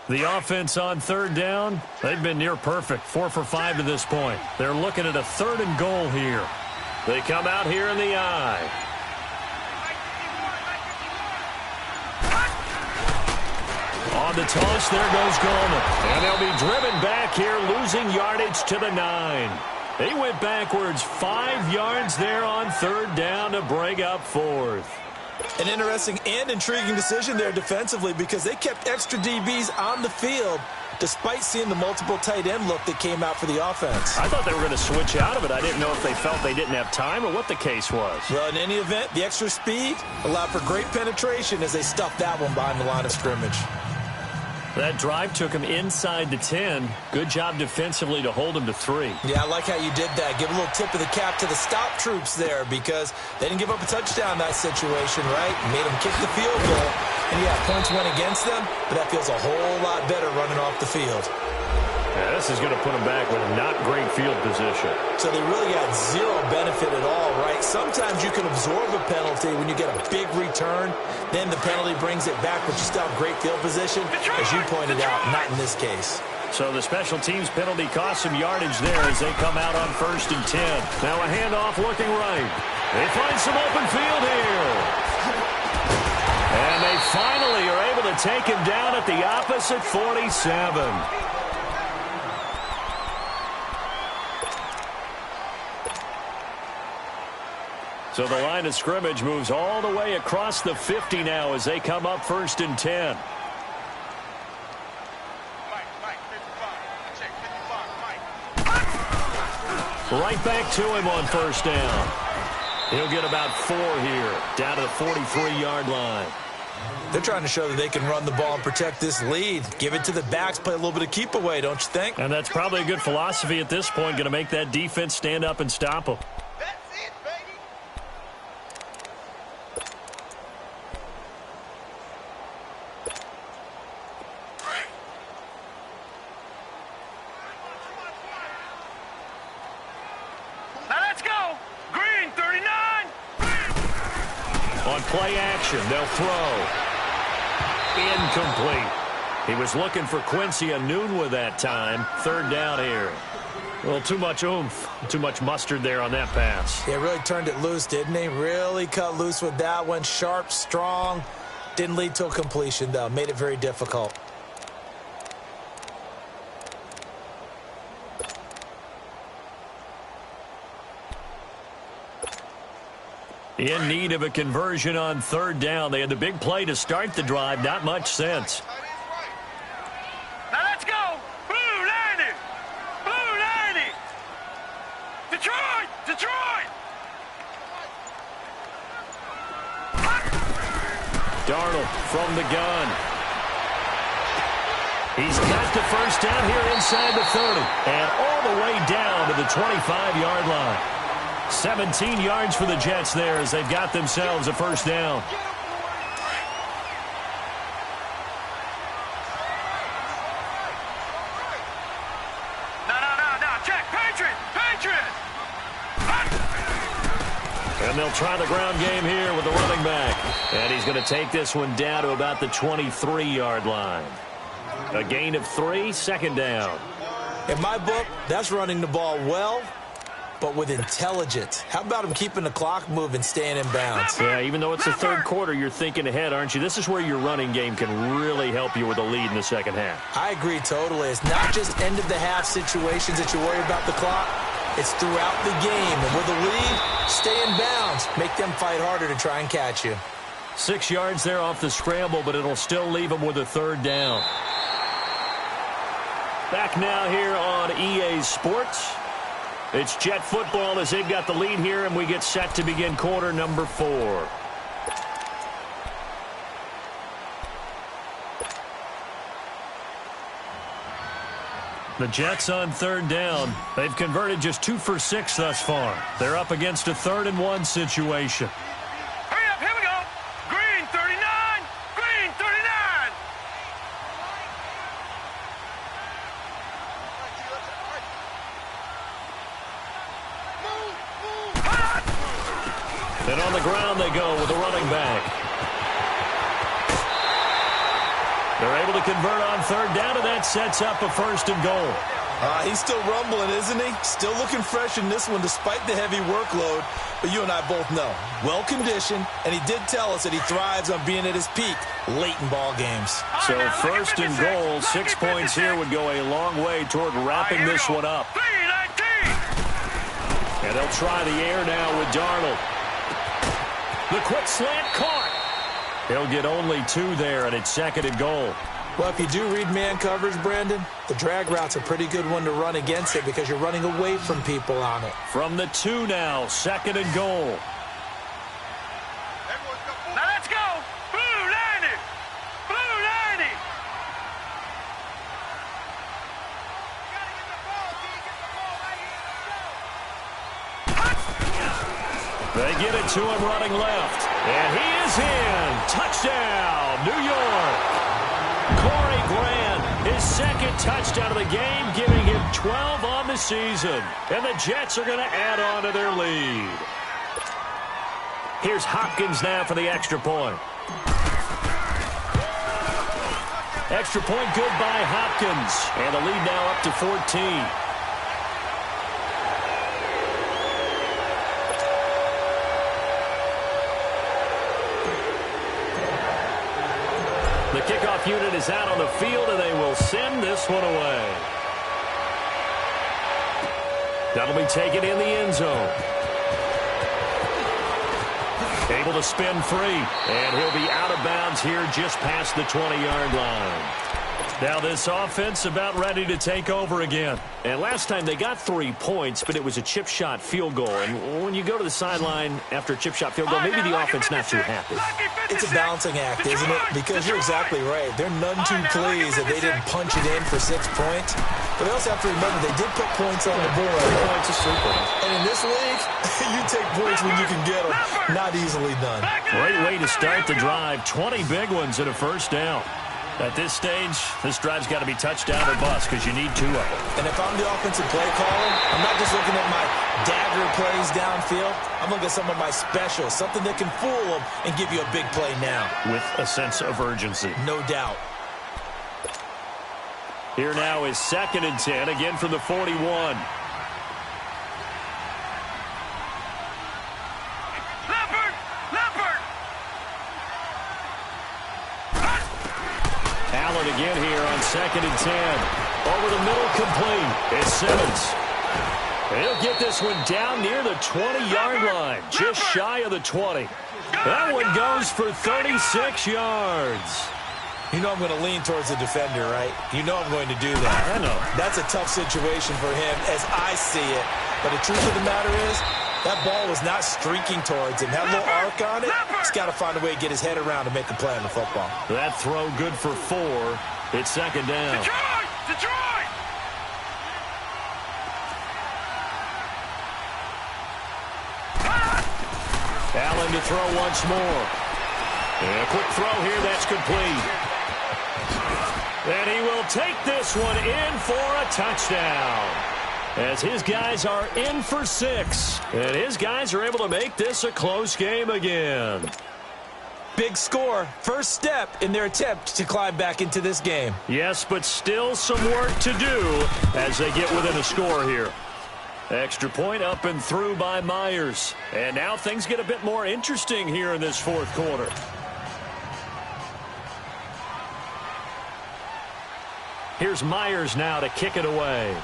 The offense on third down, they've been near perfect, 4 for 5 to this point. They're looking at a third and goal here. They come out here in the eye. On the toss, there goes Gallman. And they'll be driven back here, losing yardage to the 9. He went backwards 5 yards there on third down to bring up fourth. An interesting and intriguing decision there defensively, because they kept extra DBs on the field despite seeing the multiple tight end look that came out for the offense. I thought they were going to switch out of it. I didn't know if they felt they didn't have time or what the case was. Well, in any event, the extra speed allowed for great penetration as they stuffed that one behind the line of scrimmage. That drive took him inside the 10. Good job defensively to hold him to 3. Yeah, I like how you did that. Give a little tip of the cap to the stop troops there, because they didn't give up a touchdown in that situation, right? Made them kick the field goal. And yeah, points went against them, but that feels a whole lot better running off the field. Yeah, this is going to put them back with a not great field position. So they really got zero benefit at all, right? Sometimes you can absorb a penalty when you get a big return. Then the penalty brings it back, but you still have great field position. As you pointed out, not in this case. So the special teams penalty cost some yardage there as they come out on first and 10. Now a handoff looking right. They find some open field here. And they finally are able to take him down at the opposite 47. So the line of scrimmage moves all the way across the 50 now as they come up first and 10. Right back to him on first down. He'll get about 4 here, down to the 43-yard line. They're trying to show that they can run the ball and protect this lead. Give it to the backs, play a little bit of keep away, don't you think? And that's probably a good philosophy at this point, going to make that defense stand up and stop them. Play action, they'll throw. Incomplete. He was looking for Quincy Enunwa that time. Third down here. A little too much oomph, too much mustard there on that pass. Yeah, really turned it loose, didn't he? Really cut loose with that one. Sharp, strong. Didn't lead to a completion, though. Made it very difficult. In need of a conversion on third down. They had the big play to start the drive. Not much sense. Now let's go. Blue 90. Blue 90. Detroit. Darnold from the gun. He's got the first down here inside the 30. And all the way down to the 25-yard line. 17 yards for the Jets there as they've got themselves a first down. And they'll try the ground game here with the running back. And he's going to take this one down to about the 23-yard line. A gain of 3, second down. In my book, that's running the ball well, but with intelligence. How about him keeping the clock moving, staying in bounds? Yeah, even though it's the third quarter, you're thinking ahead, aren't you? This is where your running game can really help you with a lead in the second half. I agree totally. It's not just end-of-the-half situations that you worry about the clock. It's throughout the game. And with a lead, stay in bounds. Make them fight harder to try and catch you. 6 yards there off the scramble, but it'll still leave them with a third down. Back now here on EA Sports. It's Jet football as they've got the lead here, and we get set to begin quarter number 4. The Jets on third down. They've converted just 2 for 6 thus far. They're up against a 3rd and 1 situation. Hurry up, here we go. Green 39, green 39. And on the ground they go with the running back. They're able to convert on third down, and that sets up a 1st and goal. He's still rumbling, isn't he? Still looking fresh in this one despite the heavy workload. But you and I both know, well-conditioned, and he did tell us that he thrives on being at his peak late in ball games. So 1st and goal, 6 points here would go a long way toward wrapping this one up. 3-19. And they'll try the air now with Darnold. The quick slant caught. He'll get only 2 there, and it's 2nd and goal. Well, if you do read man coverage, Brandon, the drag route's a pretty good one to run against it because you're running away from people on it. From the 2 now, 2nd and goal. Now let's go. Blue 90. Blue 90. They get it to him running left. And he is in. Touchdown, New York. Corey Grant, his 2nd touchdown of the game, giving him 12 on the season. And the Jets are going to add on to their lead. Here's Hopkins now for the extra point. Extra point good by Hopkins. And the lead now up to 14. The kickoff unit is out on the field, and they will send this one away. That'll be taken in the end zone. Able to spin free, and he'll be out of bounds here just past the 20-yard line. Now this offense about ready to take over again. And last time they got 3 points, but it was a chip shot field goal. And when you go to the sideline after a chip shot field goal, maybe the offense not too happy. It's a balancing act, isn't it? Because you're exactly right. They're none too pleased that they didn't punch it in for 6 points. But they also have to remember they did put points on the board. 3 points is super. And in this league, you take points when you can get them. Not easily done. Great way to start the drive. 20 big ones and a 1st down. At this stage, this drive's got to be touchdown or bust because you need 2 of them. And if I'm the offensive play caller, I'm not just looking at my dagger plays downfield. I'm looking at some of my specials, something that can fool them and give you a big play now. With a sense of urgency. No doubt. Here now is 2nd and 10, again from the 41. Allen again here on 2nd and 10. Over the middle, complete. It's Simmons. He'll get this one down near the 20-yard line, just shy of the 20. That one goes for 36 yards. You know I'm going to lean towards the defender, right? You know I'm going to do that. I know. That's a tough situation for him as I see it. But the truth of the matter is, that ball was not streaking towards him. That little arc on it, he's got to find a way to get his head around to make a play on the football. That throw good for 4. It's 2nd down. Detroit! Detroit! Allen to throw once more. And a quick throw here, that's complete. And he will take this one in for a touchdown. as his guys are in for 6. And his guys are able to make this a close game again. Big score. First step in their attempt to climb back into this game. Yes, but still some work to do as they get within a score here. Extra point up and through by Myers. And now things get a bit more interesting here in this fourth quarter. Here's Myers now to kick it away.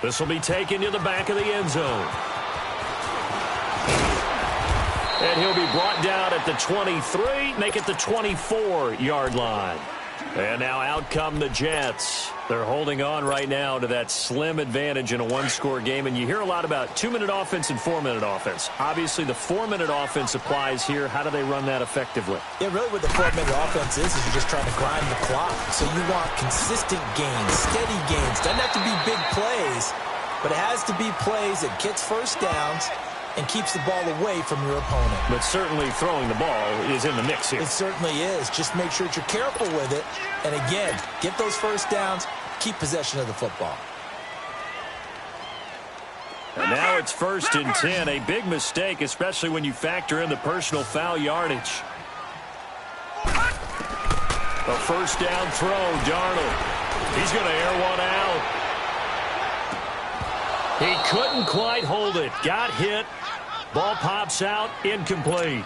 This will be taken to the back of the end zone. And he'll be brought down at the 23, make it the 24-yard line. And now out come the Jets. They're holding on right now to that slim advantage in a one-score game. And you hear a lot about 2-minute offense and 4-minute offense. Obviously, the 4-minute offense applies here. How do they run that effectively? Yeah, really what the 4-minute offense is you're just trying to grind the clock. So you want consistent gains, steady gains. Doesn't have to be big plays, but it has to be plays that gets first downs and keeps the ball away from your opponent. But certainly throwing the ball is in the mix here. It certainly is. Just make sure that you're careful with it. And again, get those first downs, keep possession of the football. And now it's 1st and 10. A big mistake, especially when you factor in the personal foul yardage. A first down throw, Darnold. He's going to air one out. He couldn't quite hold it. Got hit. Ball pops out, incomplete.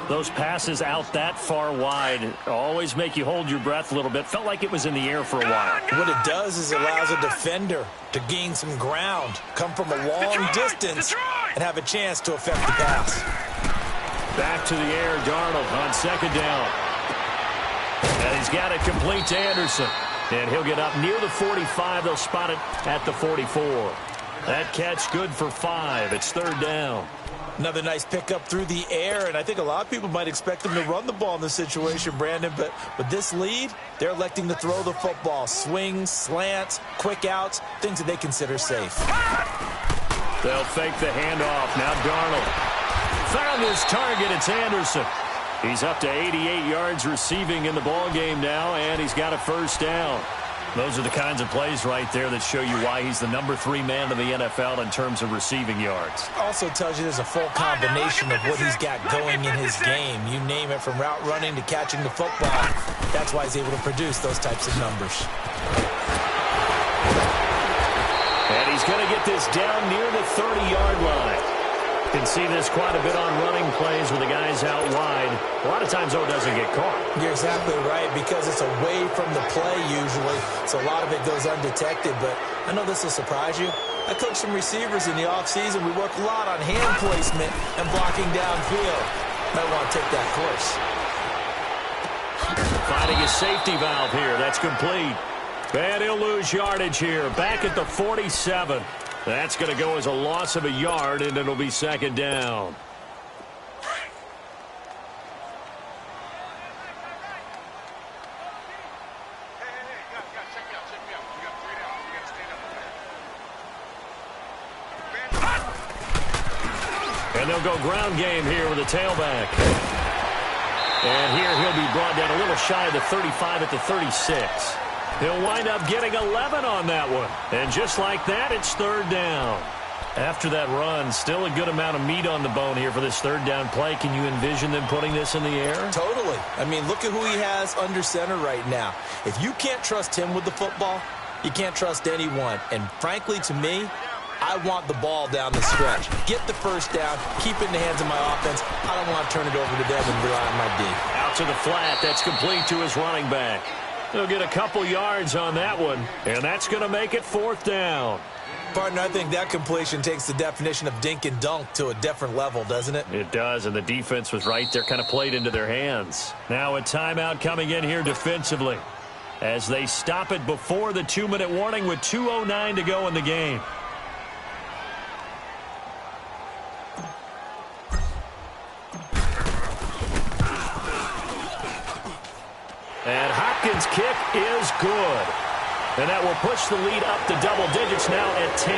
Those passes out that far wide always make you hold your breath a little bit. Felt like it was in the air for a while. What it does is it allows a defender to gain some ground, come from a long distance, and have a chance to affect the pass. Back to the air, Darnold on 2nd down. And he's got it complete to Anderson. And he'll get up near the 45. They'll spot it at the 44. That catch good for 5. It's 3rd down. Another nice pickup through the air, and I think a lot of people might expect them to run the ball in this situation, Brandon, but with this lead, they're electing to throw the football. Swings, slants, quick outs, things that they consider safe. They'll fake the handoff. Now Darnold found his target. It's Anderson. He's up to 88 yards receiving in the ball game now, and he's got a first down. Those are the kinds of plays right there that show you why he's the number 3 man in the NFL in terms of receiving yards. Also tells you there's a full combination of what he's got going in his game. You name it, from route running to catching the football. That's why he's able to produce those types of numbers. And he's going to get this down near the 30-yard line. Can see this quite a bit on running plays with the guys out wide. A lot of times, though, it doesn't get caught. You're exactly right, because it's away from the play usually, so a lot of it goes undetected. But I know this will surprise you. I coach some receivers in the offseason. We work a lot on hand placement and blocking downfield. Might want to take that course. Finding a safety valve here. That's complete. And he'll lose yardage here. Back at the 47. That's going to go as a loss of a yard, and it'll be 2nd down. And they'll go ground game here with a tailback. And here he'll be brought down a little shy of the 35 at the 36. He'll wind up getting 11 on that one. And just like that, it's 3rd down. After that run, still a good amount of meat on the bone here for this 3rd down play. Can you envision them putting this in the air? Totally. I mean, look at who he has under center right now. If you can't trust him with the football, you can't trust anyone. And frankly, to me, I want the ball down the stretch. Get the first down, keep it in the hands of my offense. I don't want to turn it over to them and rely on my D. Out to the flat. That's complete to his running back. He'll get a couple yards on that one, and that's going to make it 4th down. Partner, I think that completion takes the definition of dink and dunk to a different level, doesn't it? It does, and the defense was right there, kind of played into their hands. Now a timeout coming in here defensively as they stop it before the 2-minute warning with 2:09 to go in the game. And Hopkins' kick is good. And that will push the lead up to double digits now at 10.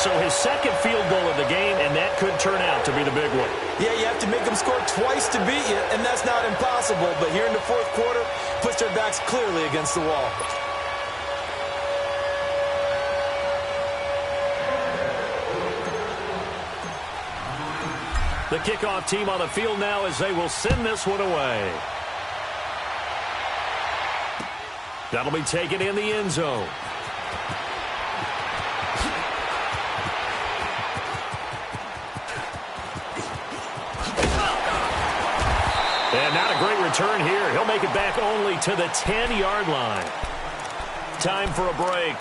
So his second field goal of the game, and that could turn out to be the big one. Yeah, you have to make them score twice to beat you, and that's not impossible. But here in the fourth quarter, puts their backs clearly against the wall. The kickoff team on the field now as they will send this one away. That'll be taken in the end zone. And not a great return here. He'll make it back only to the 10-yard line. Time for a break.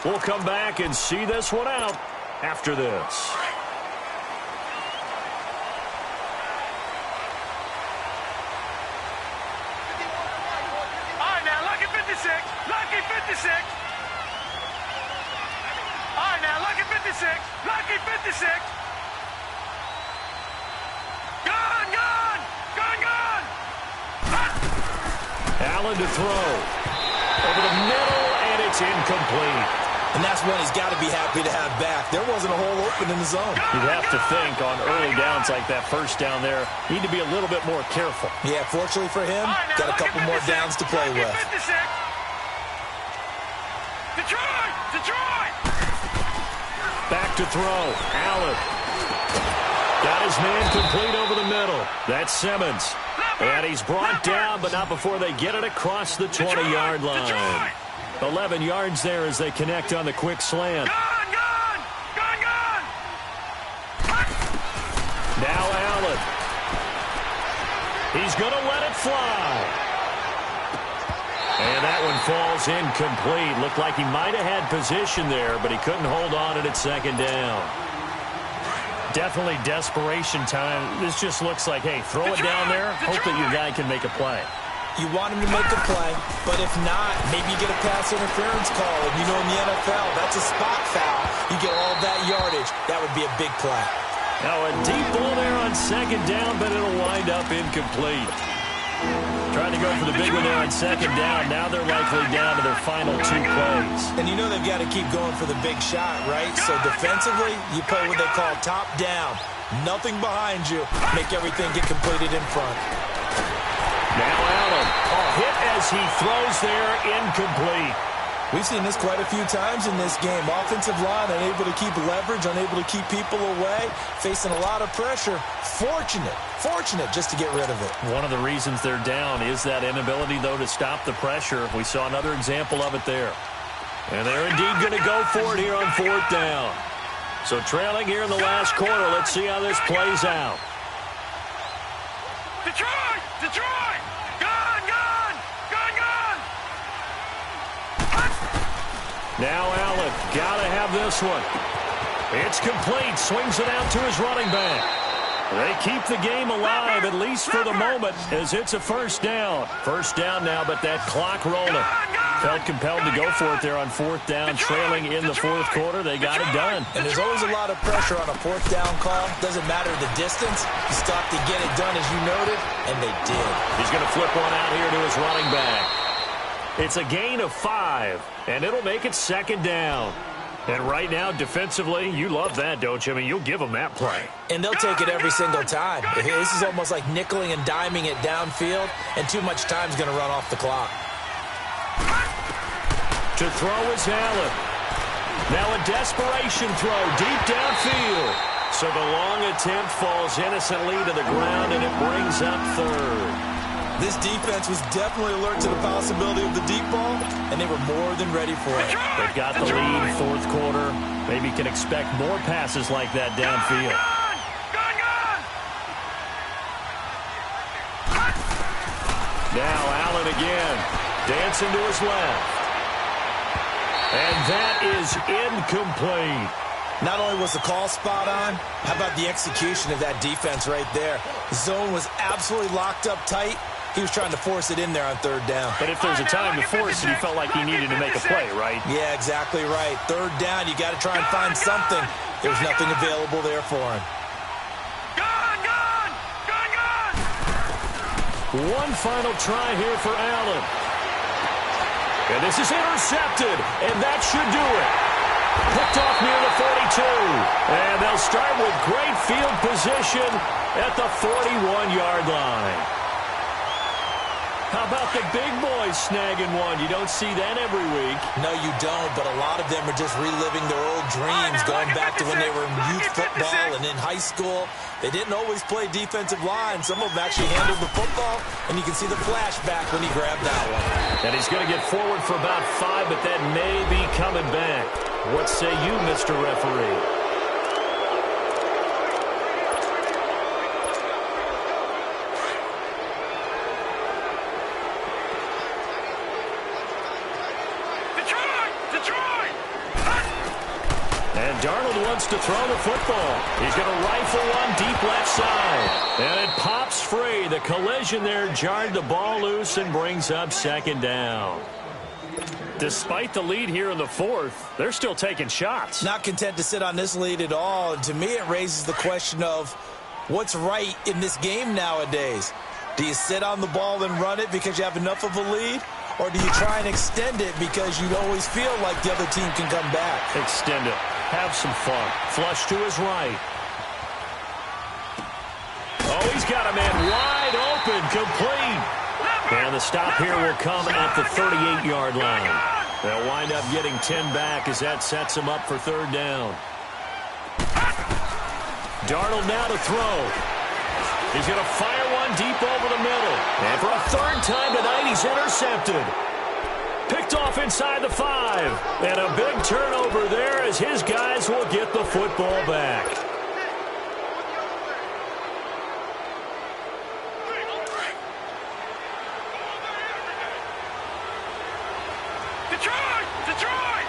We'll come back and see this one out after this. Lucky 56. All right, now, lucky 56. Lucky 56. Gone, gone. Gone, gone. Allen to throw. Over the middle, and it's incomplete. And that's one he's got to be happy to have back. There wasn't a hole open in the zone. You'd have to think on early downs like that first down there, need to be a little bit more careful. Yeah, fortunately for him, got a couple more downs to play with. Detroit! Back to throw. Allen. Got his man complete over the middle. That's Simmons. And he's brought down, but not before they get it across the 20-yard line. 11 yards there as they connect on the quick slant. Gone! Now Allen. He's going to let it fly. And that one falls incomplete. Looked like he might have had position there, but he couldn't hold on at second down. Definitely desperation time. This just looks like, hey, throw it down there, hope that your guy can make a play. You want him to make a play, but if not, maybe you get a pass interference call. And you know in the NFL, that's a spot foul. You get all that yardage. That would be a big play. Now a deep ball there on second down, but it'll wind up incomplete. Trying to go for the big one there on second down. Now they're likely down to their final 2 plays. And you know they've got to keep going for the big shot, right? So defensively, you play what they call top down. Nothing behind you. Make everything get completed in front. Now Allen. A hit as he throws there, incomplete. We've seen this quite a few times in this game. Offensive line unable to keep leverage, unable to keep people away, facing a lot of pressure. Fortunate just to get rid of it. One of the reasons they're down is that inability, though, to stop the pressure. We saw another example of it there. And they're indeed going to go for it here on 4th down. So trailing here in the last quarter. Let's see how this plays out. Detroit! Now Allen, got to have this one. It's complete. Swings it out to his running back. They keep the game alive, at least for the moment, as it's a 1st down. 1st down now, but that clock rolling. Felt compelled to go for it there on 4th down, trailing in the 4th quarter. They got it done. And there's always a lot of pressure on a 4th down call. Doesn't matter the distance. You stop to get it done, as you noted, and they did. He's going to flip one out here to his running back. It's a gain of 5, and it'll make it 2nd down. And right now, defensively, you love that, don't you? I mean, you'll give them that play. And they'll take it every single time. This is almost like nickeling and diming it downfield, and too much time's going to run off the clock. To throw is Allen. Now a desperation throw deep downfield. So the long attempt falls innocently to the ground, and it brings up 3rd. This defense was definitely alert to the possibility of the deep ball, and they were more than ready for it. They've got the lead, 4th quarter. Maybe can expect more passes like that downfield. Now Allen again, dancing to his left. And that is incomplete. Not only was the call spot on, how about the execution of that defense right there? The zone was absolutely locked up tight. He was trying to force it in there on 3rd down. But if there's a time to force it, he felt like he needed to make a play, right? Yeah, exactly right. 3rd down, you got to try and find something. There's nothing available there for him. Gone! One final try here for Allen. And this is intercepted, and that should do it. Picked off near the 42. And they'll start with great field position at the 41-yard line. How about the big boys snagging one? You don't see that every week. No, you don't, but a lot of them are just reliving their old dreams, going back to when they were in youth football and in high school. They didn't always play defensive line. Some of them actually handled the football, and you can see the flashback when he grabbed that one. And he's going to get forward for about 5, but that may be coming back. What say you, Mr. Referee? Darnold wants to throw the football. He's going to rifle one deep left side. And it pops free. The collision there jarred the ball loose and brings up second down. Despite the lead here in the fourth, they're still taking shots. Not content to sit on this lead at all. And to me, it raises the question of what's right in this game nowadays. Do you sit on the ball and run it because you have enough of a lead? Or do you try and extend it because you always feel like the other team can come back? Extend it. Have some fun. Flush to his right. Oh, he's got a man wide open, complete. And the stop here will come at the 38-yard line. They'll wind up getting 10 back as that sets him up for third down. Darnold now to throw. He's going to fire one deep over the middle. And for a third time tonight, he's intercepted. Picked off inside the 5. And a big turnover there as his guys will get the football back. Detroit! Detroit!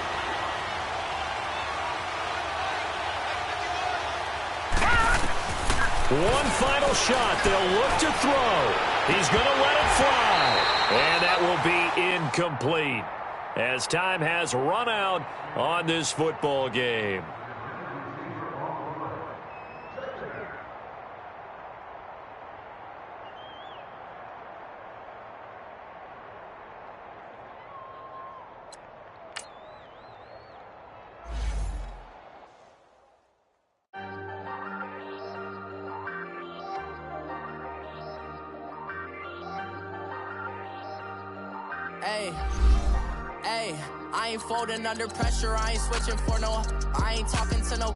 One final shot. They'll look to throw. He's going to let it fly. And that will be incomplete as time has run out on this football game. Hey, I ain't folding under pressure. I ain't switching for no. I ain't talking to no